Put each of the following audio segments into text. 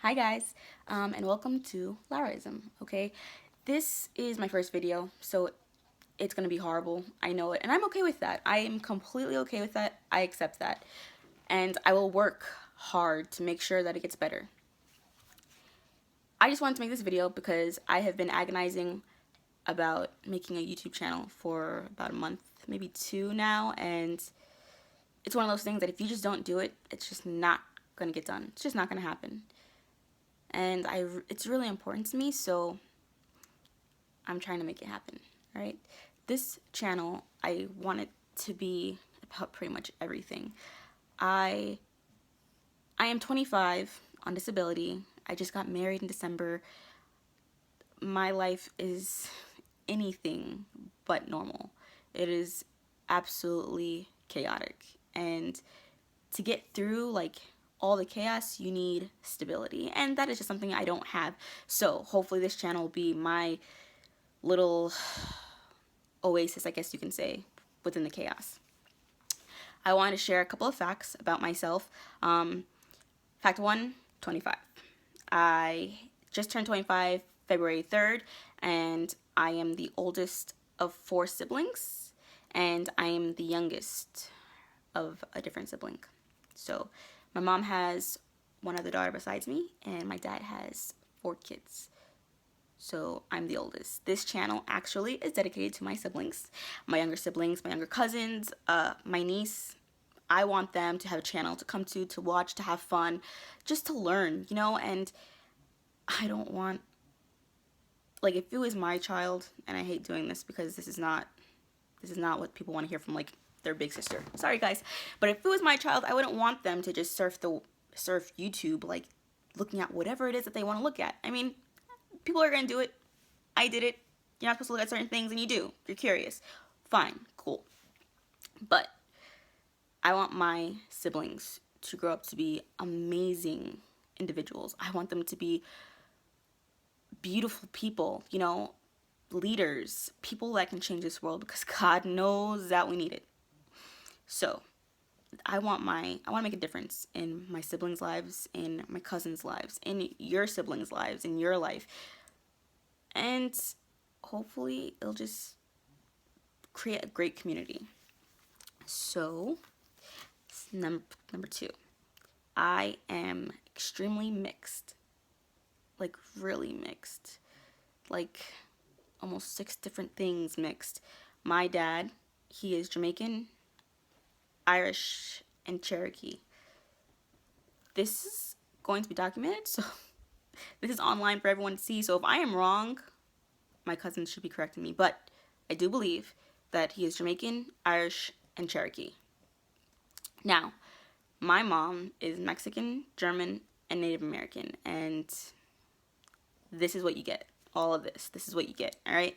Hi guys, and welcome to Laraism, okay? This is my first video, so it's gonna be horrible. I know it, and I'm okay with that. I am completely okay with that. I accept that. And I will work hard to make sure that it gets better. I just wanted to make this video because I have been agonizing about making a YouTube channel for about a month, maybe two now, and it's one of those things that if you just don't do it, it's just not gonna get done. It's just not gonna happen. And it's really important to me, so I'm trying to make it happen, right? This channel, I want it to be about pretty much everything. I am 25 on disability. I just got married in December. My life is anything but normal. It is absolutely chaotic. And to get through like all the chaos, you need stability. And that is just something I don't have. So hopefully this channel will be my little oasis, I guess you can say, within the chaos. I wanted to share a couple of facts about myself. Fact one, 25. I just turned 25 February 3rd, and I am the oldest of four siblings, and I am the youngest of a different sibling. So my mom has one other daughter besides me, and my dad has four kids. So I'm the oldest. This channel actually is dedicated to my siblings, my younger siblings, my younger cousins, my niece. I want them to have a channel to come to watch, to have fun, just to learn, you know. And I don't want, like, if it was my child, and I hate doing this because this is not what people want to hear from like their big sister. Sorry guys, but if it was my child, I wouldn't want them to just surf YouTube, like looking at whatever it is that they want to look at. I mean, people are gonna do it. I did it. You're not supposed to look at certain things, and you do. You're curious. Fine, cool. But I want my siblings to grow up to be amazing individuals. I want them to be beautiful people, you know, leaders, people that can change this world, because God knows that we need it. So I want to make a difference in my siblings' lives, in my cousins' lives, in your siblings' lives, in your life. And hopefully it'll just create a great community. So, number two, I am extremely mixed. Like, really mixed. Like, almost 6 different things mixed. My dad, he is Jamaican, Irish, and Cherokee. This is going to be documented, so this is online for everyone to see. So if I am wrong, my cousins should be correcting me. But I do believe that he is Jamaican, Irish, and Cherokee. Now, my mom is Mexican, German, and Native American, and this is what you get. All of this. This is what you get, all right?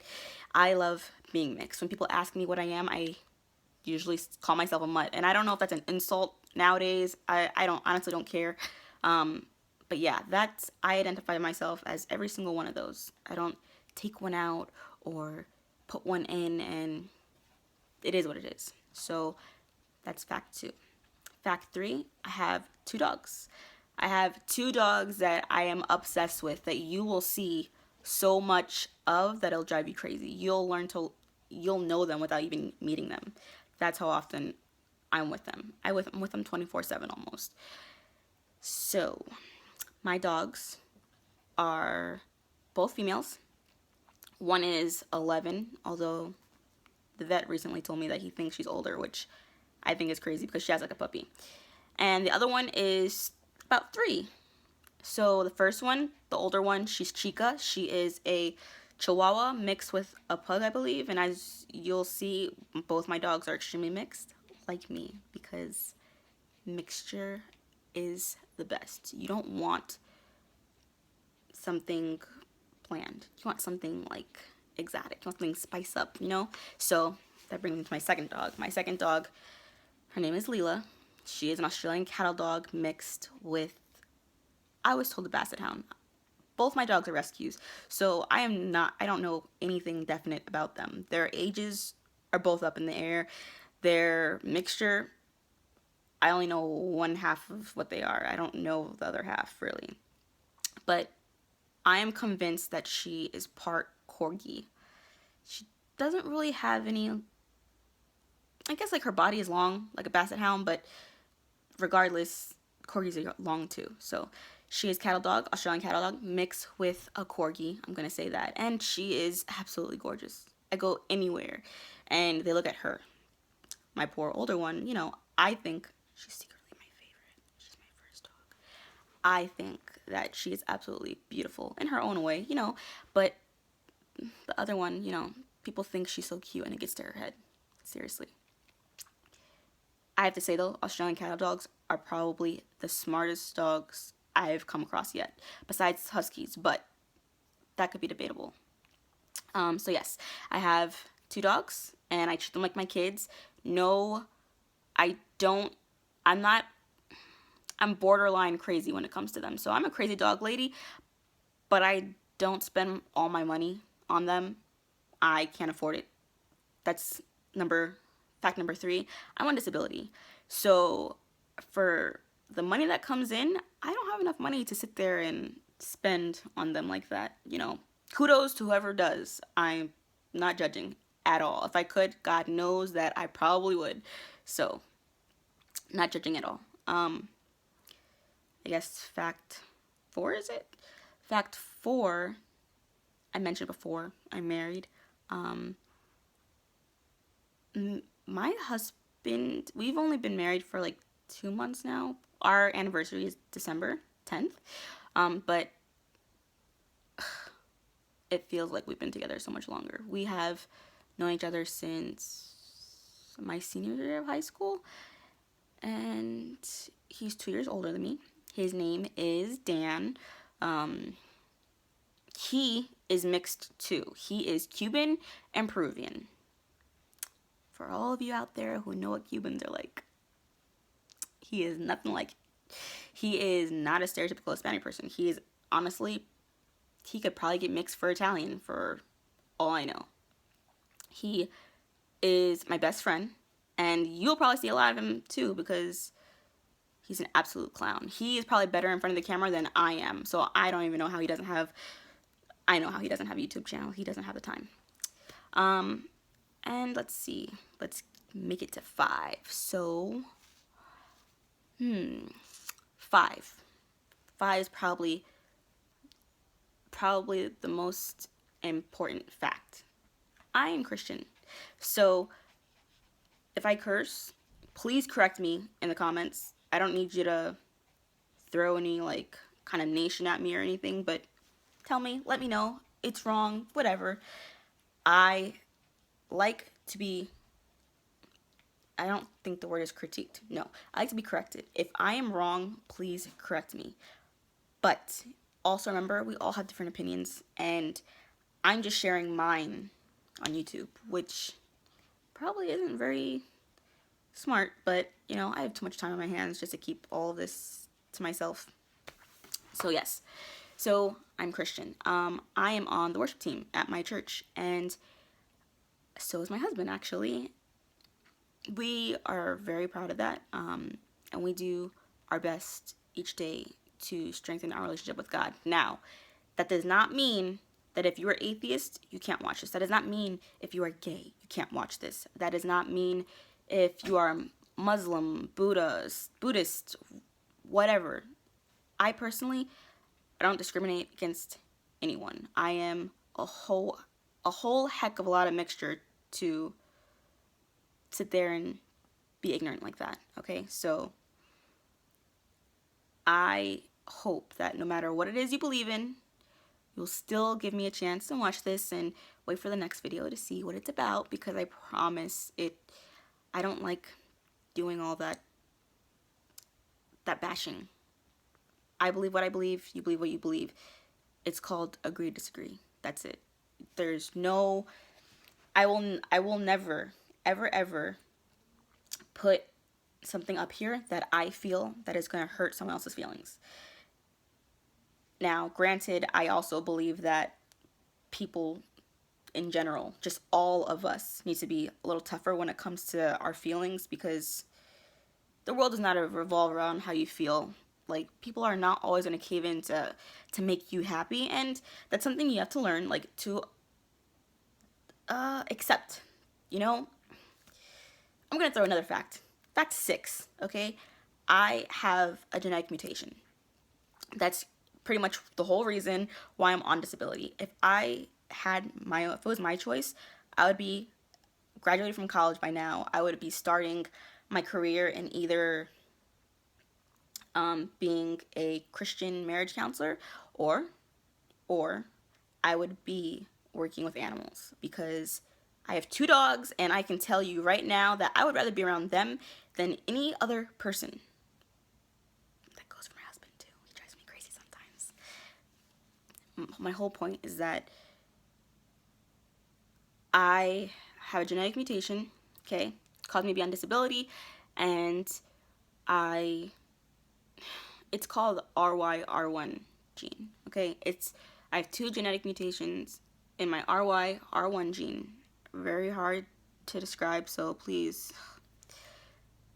I love being mixed. When people ask me what I am, I usually call myself a mutt, and I don't know if that's an insult nowadays. I honestly don't care. But yeah, I identify myself as every single one of those. I don't take one out or put one in, and it is what it is. So that's fact two. Fact three, I have 2 dogs. I have 2 dogs that I am obsessed with, that you will see so much of that it'll drive you crazy. You'll know them without even meeting them. That's how often I'm with them. I'm with them 24/7 almost. So, my dogs are both females. One is 11, although the vet recently told me that he thinks she's older, which I think is crazy because she has like a puppy. And the other one is about 3. So the first one, the older one, she's Chica. She is a Chihuahua mixed with a pug, I believe. And as you'll see, both my dogs are extremely mixed, like me, because mixture is the best. You don't want something bland. You want something like exotic. You want something spice up, you know? So that brings me to my second dog. My second dog, her name is Leela. She is an Australian cattle dog mixed with, I was told, a basset hound. Both my dogs are rescues, so I don't know anything definite about them. Their ages are both up in the air. Their mixture, I only know one half of what they are. I don't know the other half, really. but I am convinced that she is part corgi. She doesn't really have any, I guess like her body is long, like a basset hound, but regardless, corgis are long too. So she is cattle dog, Australian cattle dog, mixed with a corgi. I'm going to say that. And she is absolutely gorgeous. I go anywhere and they look at her. My poor older one, you know, I think she's secretly my favorite. She's my first dog. I think that she is absolutely beautiful in her own way, you know, but the other one, you know, people think she's so cute and it gets to her head. Seriously. I have to say though, Australian cattle dogs are probably the smartest dogs I've come across yet, besides huskies, but that could be debatable. So yes, I have 2 dogs and I treat them like my kids. No, I don't, I'm not, I'm borderline crazy when it comes to them. So I'm a crazy dog lady, but I don't spend all my money on them. I can't afford it. That's fact number 3. I'm on disability. So for the money that comes in, I don't have enough money to sit there and spend on them like that. You know, kudos to whoever does. I'm not judging at all. If I could, God knows that I probably would. So not judging at all. I guess fact 4 is it? Fact 4, I mentioned before, I'm married. My husband, we've only been married for like 2 months now. Our anniversary is December 10th. But it feels like we've been together so much longer. We have known each other since my senior year of high school. And he's 2 years older than me. His name is Dan. He is mixed too. He is Cuban and Peruvian. For all of you out there who know what Cubans are like, he is nothing like, he is not a stereotypical Hispanic person. He is honestly, he could probably get mixed for Italian for all I know. He is my best friend, and you'll probably see a lot of him too because he's an absolute clown. He is probably better in front of the camera than I am, so I don't even know how he doesn't have, I know how he doesn't have a YouTube channel. He doesn't have the time. And let's see, let's make it to 5. So, 5. 5 is probably the most important fact. I am Christian. So, if I curse, please correct me in the comments. I don't need you to throw any, like, condemnation at me or anything, but tell me, let me know. It's wrong, whatever. I like to be, I don't think the word is critiqued. No, I like to be corrected. If I am wrong, please correct me. But also remember, we all have different opinions, and I'm just sharing mine on YouTube, which probably isn't very smart, but, you know, I have too much time on my hands just to keep all of this to myself. So yes, so I'm Christian. I am on the worship team at my church, and so is my husband, actually. We are very proud of that, and we do our best each day to strengthen our relationship with God. Now, that does not mean that if you are atheist, you can't watch this. That does not mean if you are gay, you can't watch this. That does not mean if you are Muslim, Buddhist, whatever. I personally, I don't discriminate against anyone. I am a whole heck of a lot of mixture to sit there and be ignorant like that, okay? So I hope that no matter what it is you believe in, you'll still give me a chance to watch this and wait for the next video to see what it's about, because I promise I don't like doing all that bashing. I believe what I believe, you believe what you believe. It's called agree to disagree. That's it. There's no, I will never, ever put something up here that I feel that is going to hurt someone else's feelings. Now, granted, I also believe that people in general, just all of us, need to be a little tougher when it comes to our feelings, because the world does not revolve around how you feel Like, people are not always going to cave in to make you happy, and that's something you have to learn, like, to accept, you know? I'm going to throw another fact. Fact 6, okay? I have a genetic mutation. That's pretty much the whole reason why I'm on disability. If it was my choice, I would be graduated from college by now. I would be starting my career in either being a Christian marriage counselor, or I would be working with animals, because I have 2 dogs, and I can tell you right now that I would rather be around them than any other person. That goes for my husband too. He drives me crazy sometimes. My whole point is that I have a genetic mutation, okay, caused me to be on disability, and it's called RYR1 gene, okay? I have 2 genetic mutations in my RYR1 gene. Very hard to describe, so please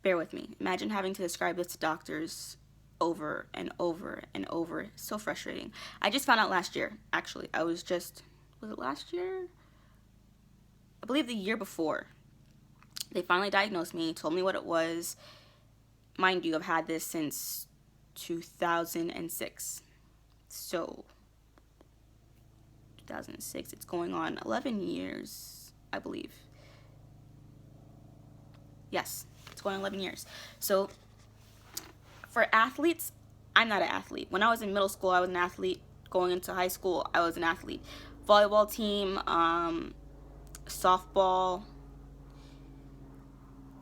bear with me. Imagine having to describe this to doctors over and over and over. It's so frustrating. I just found out last year, actually. Was it last year? I believe the year before. They finally diagnosed me, told me what it was. Mind you, I've had this since 2006. So 2006, it's going on 11 years, I believe. Yes, it's going on 11 years. So for athletes, I'm not an athlete. When I was in middle school, I was an athlete. Going into high school, I was an athlete. Volleyball team, softball,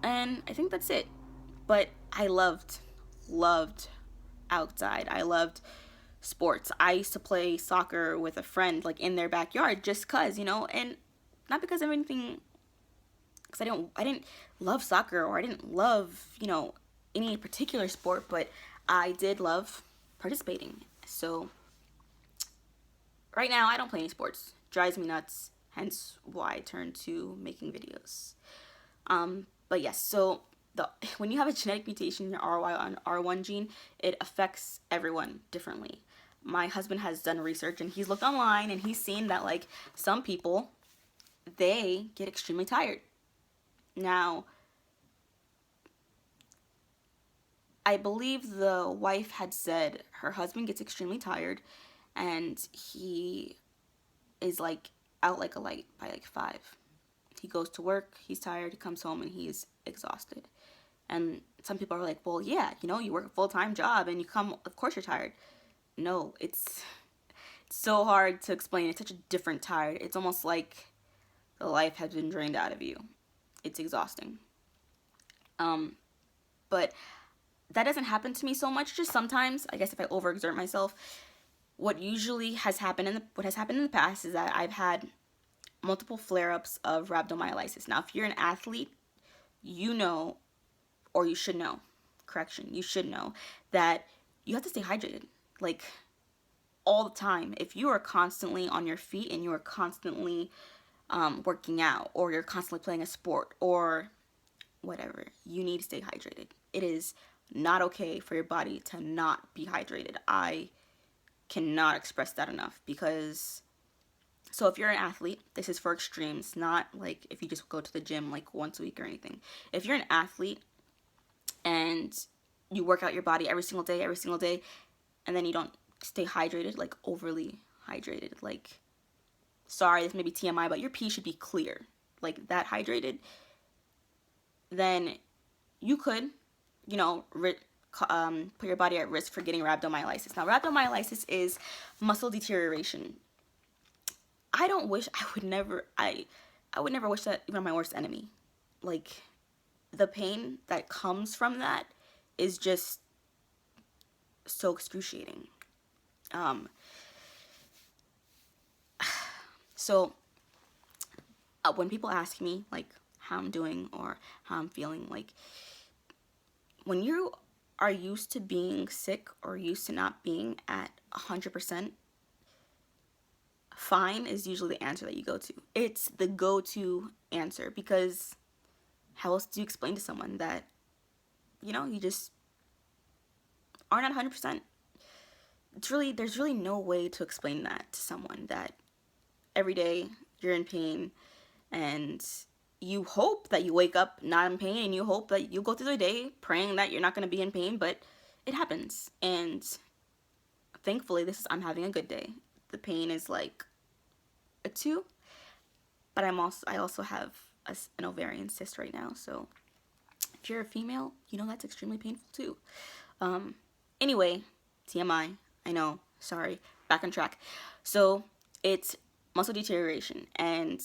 and I think that's it. But I loved outside. I loved sports. I used to play soccer with a friend, like, in their backyard, just cause, and not because of anything, because I didn't love soccer, or I didn't love, any particular sport, but I did love participating. So right now I don't play any sports. Drives me nuts, hence why I turned to making videos. But yes, so when you have a genetic mutation in your RYR1 gene, it affects everyone differently. My husband has done research, and he's looked online, and he's seen that, like, some people, they get extremely tired. Now, I believe the wife had said her husband gets extremely tired, and he is, like, out like a light by, like, 5. He goes to work, he's tired, he comes home, and he's exhausted. And some people are like, well, yeah, you work a full-time job, and you come, of course you're tired. No, it's so hard to explain. It's such a different tired. It's almost like the life has been drained out of you. It's exhausting. But that doesn't happen to me so much. Just sometimes, I guess, if I overexert myself. What has happened in the past is that I've had multiple flare-ups of rhabdomyolysis. Now, if you're an athlete, you know, or you should know, you should know that you have to stay hydrated, like, all the time. If you are constantly on your feet, and you are constantly working out, or you're constantly playing a sport, or whatever, you need to stay hydrated. It is not okay for your body to not be hydrated. I cannot express that enough, because so if you're an athlete, this is for extremes, not like if you just go to the gym like once a week or anything. If you're an athlete and you work out your body every single day, and then you don't stay hydrated, like overly hydrated, like, sorry, this may be TMI, but your pee should be clear, like that hydrated, then you could, put your body at risk for getting rhabdomyolysis. Now, rhabdomyolysis is muscle deterioration. I would never wish that even on my worst enemy. Like, the pain that comes from that is just so excruciating. So when people ask me, like, how I'm doing or how I'm feeling, like, when you are used to being sick or used to not being at 100%, fine is usually the answer that you go to. It's the go-to answer, because how else do you explain to someone that, you just aren't at 100%. There's really no way to explain that to someone, that every day you're in pain, and you hope that you wake up not in pain, and you hope that you go through the day praying that you're not going to be in pain, but it happens. And thankfully, I'm having a good day. The pain is like a 2, but I also have an ovarian cyst right now, so if you're a female, you know that's extremely painful too. Anyway, TMI, I know, sorry, back on track. So it's muscle deterioration, and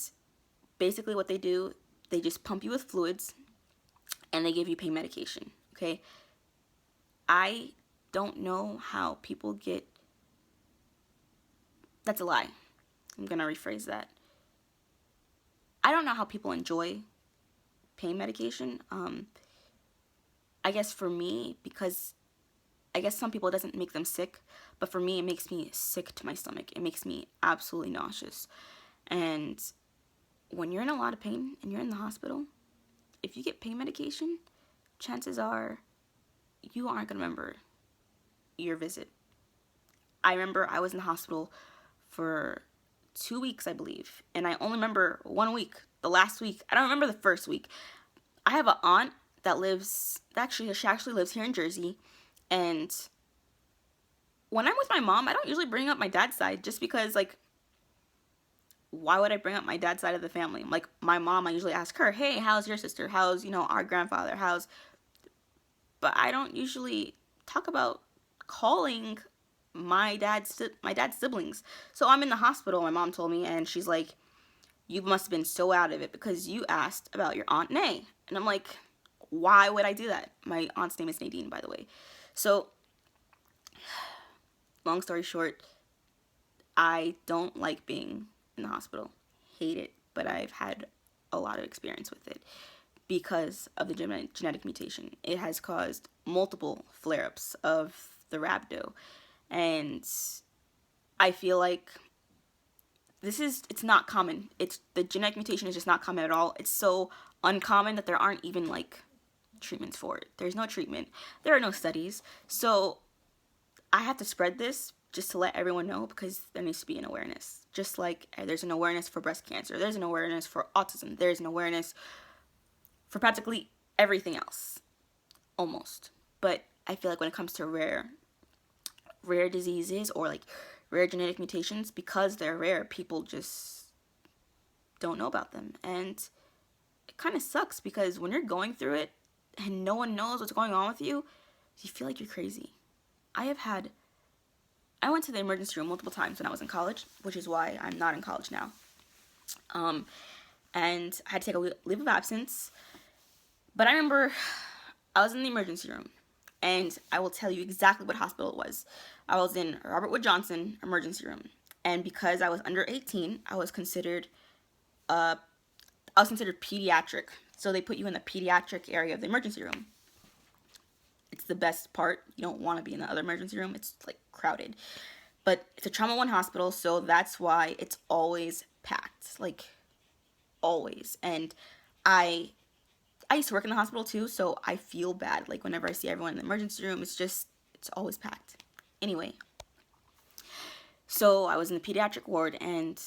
basically what they do, they just pump you with fluids and they give you pain medication, okay? I don't know how people get, that's a lie. I'm gonna rephrase that. I don't know how people enjoy pain medication. I guess for me, because I guess some people it doesn't make them sick, but for me it makes me sick to my stomach. It makes me absolutely nauseous. And when you're in a lot of pain and you're in the hospital, if you get pain medication, chances are you aren't going to remember your visit. I remember I was in the hospital for 2 weeks, I believe, and I only remember 1 week, the last week. I don't remember the first week. I have an aunt that she actually lives here in Jersey, and when I'm with my mom, I don't usually bring up my dad's side, just because, like, why would I bring up my dad's side of the family? Like, my mom, I usually ask her, hey, how's your sister? How's, our grandfather? But I don't usually talk about calling my dad's siblings. So I'm in the hospital, my mom told me, and she's like, you must have been so out of it because you asked about your Aunt Nay. And I'm like, why would I do that? My aunt's name is Nadine, by the way. So, long story short, I don't like being in the hospital. Hate it, but I've had a lot of experience with it because of the genetic mutation. It has caused multiple flare-ups of the rhabdo, and I feel like it's not common. The genetic mutation is just not common at all. It's so uncommon that there aren't even, like, treatments for it. There's no treatment. There are no studies. So I have to spread this just to let everyone know, because there needs to be an awareness. Just like there's an awareness for breast cancer, there's an awareness for autism, there's an awareness for practically everything else, almost. But I feel like when it comes to rare diseases, or like rare genetic mutations, because they're rare, people just don't know about them. And it kind of sucks, because when you're going through it and no one knows what's going on with you, you feel like you're crazy. I went to the emergency room multiple times when I was in college, which is why I'm not in college now. And I had to take a leave of absence. But I remember I was in the emergency room, and I will tell you exactly what hospital it was. I was in Robert Wood Johnson emergency room, and because I was under 18, I was considered pediatric. So they put you in the pediatric area of the emergency room. It's the best part. You don't want to be in the other emergency room. It's like crowded. But it's a trauma 1 hospital, so that's why it's always packed. Like, always. And I used to work in the hospital too, so I feel bad. Like, whenever I see everyone in the emergency room, it's always packed. Anyway, so I was in the pediatric ward, and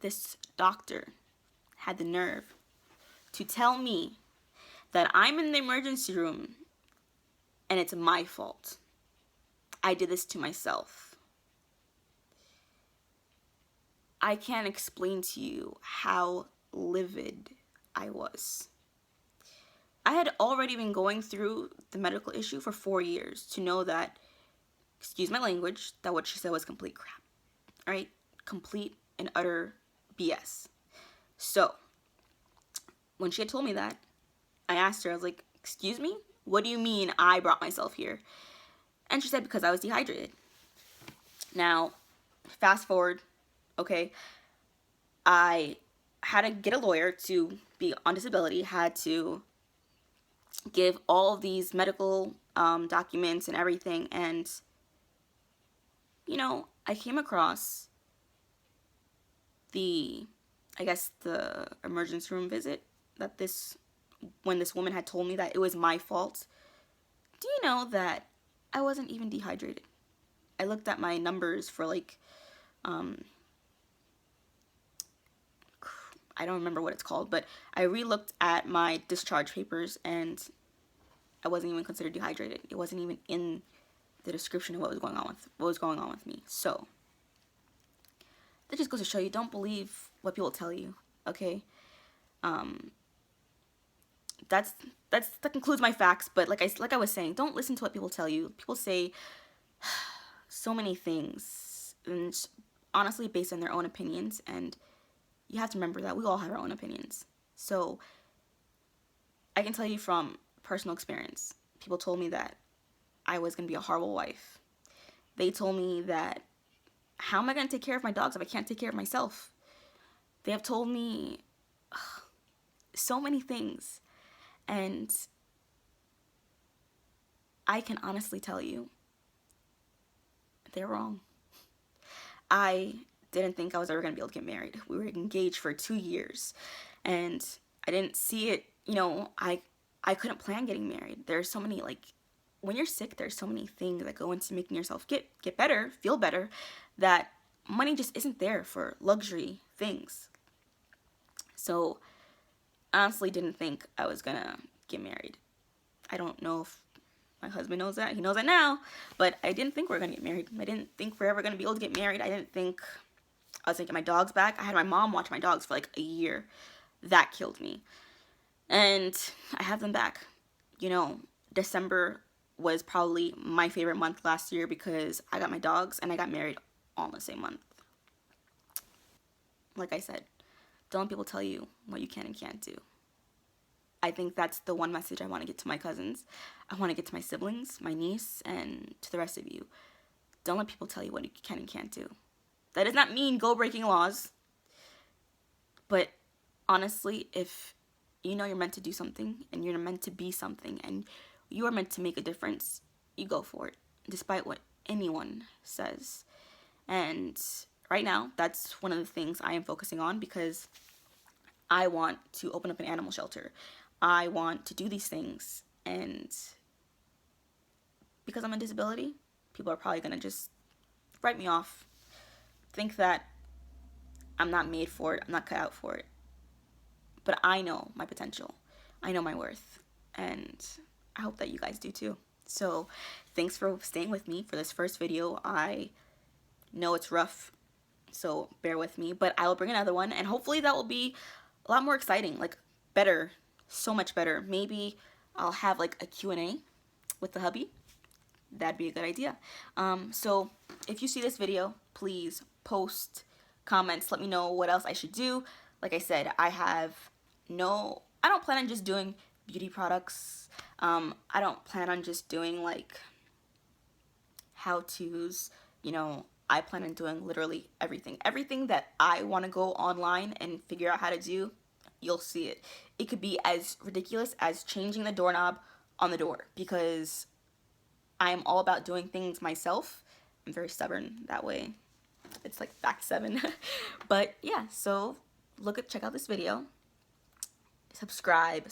this doctor had the nerve to tell me that I'm in the emergency room and it's my fault. I did this to myself. I can't explain to you how livid I was. I had already been going through the medical issue for 4 years to know that, excuse my language, that what she said was complete crap. Alright? Complete and utter BS. So, when she had told me that, I asked her, I was like, excuse me? What do you mean I brought myself here? And she said, because I was dehydrated. Now, fast forward, okay, I had to get a lawyer to be on disability, had to give all of these medical documents and everything, and, I came across the emergency room visit when this woman had told me that it was my fault. do you know that I wasn't even dehydrated? I looked at my numbers for like, I don't remember what it's called, but I re-looked at my discharge papers and I wasn't even considered dehydrated. It wasn't even in the description of what was going on with me. So that just goes to show you, don't believe what people tell you, okay? That concludes my facts, but like I was saying, don't listen to what people tell you. People say so many things, and honestly based on their own opinions, and you have to remember that we all have our own opinions. So I can tell you from personal experience, people told me that I was going to be a horrible wife. They told me that, how am I going to take care of my dogs if I can't take care of myself? They have told me so many things, and I can honestly tell you, they're wrong. I didn't think I was ever going to be able to get married. We were engaged for 2 years, and I didn't see it, I couldn't plan getting married. There's so many, like, when you're sick, there's so many things that go into making yourself get better, feel better, that money just isn't there for luxury things. So I honestly didn't think I was gonna get married. I don't know if my husband knows that. He knows that now, but I didn't think we were gonna get married. I didn't think we're ever gonna be able to get married. I didn't think I was gonna get my dogs back. I had my mom watch my dogs for like a year. That killed me. And I have them back. December was probably my favorite month last year because I got my dogs and I got married all in the same month. Like I said, don't let people tell you what you can and can't do. I think that's the one message I want to get to my cousins. I want to get to my siblings, my niece, and to the rest of you. Don't let people tell you what you can and can't do. That does not mean go breaking laws. But honestly, if you know you're meant to do something and you're meant to be something and you are meant to make a difference, you go for it, despite what anyone says. And right now, that's one of the things I am focusing on because I want to open up an animal shelter. I want to do these things, and because I'm a disability, people are probably gonna just write me off, think that I'm not made for it, I'm not cut out for it. But I know my potential. I know my worth, and I hope that you guys do too. So thanks for staying with me for this first video. I know it's rough, so bear with me, but I will bring another one, and hopefully that will be a lot more exciting, like better, so much better. Maybe I'll have like a Q&A with the hubby. That'd be a good idea. So if you see this video, please post comments, let me know what else I should do. Like I said, I don't plan on just doing beauty products. I don't plan on just doing like how-tos. I plan on doing literally everything. Everything that I want to go online and figure out how to do, you'll see it. It could be as ridiculous as changing the doorknob on the door, because I am all about doing things myself. I'm very stubborn that way. It's like fact 7. But yeah, so check out this video. Subscribe.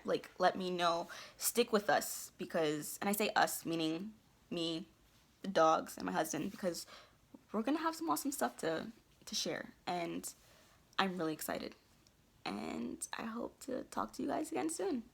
Like, let me know. Stick with us, because, and I say us meaning me, the dogs, and my husband, because we're gonna have some awesome stuff to share, and I'm really excited, and I hope to talk to you guys again soon.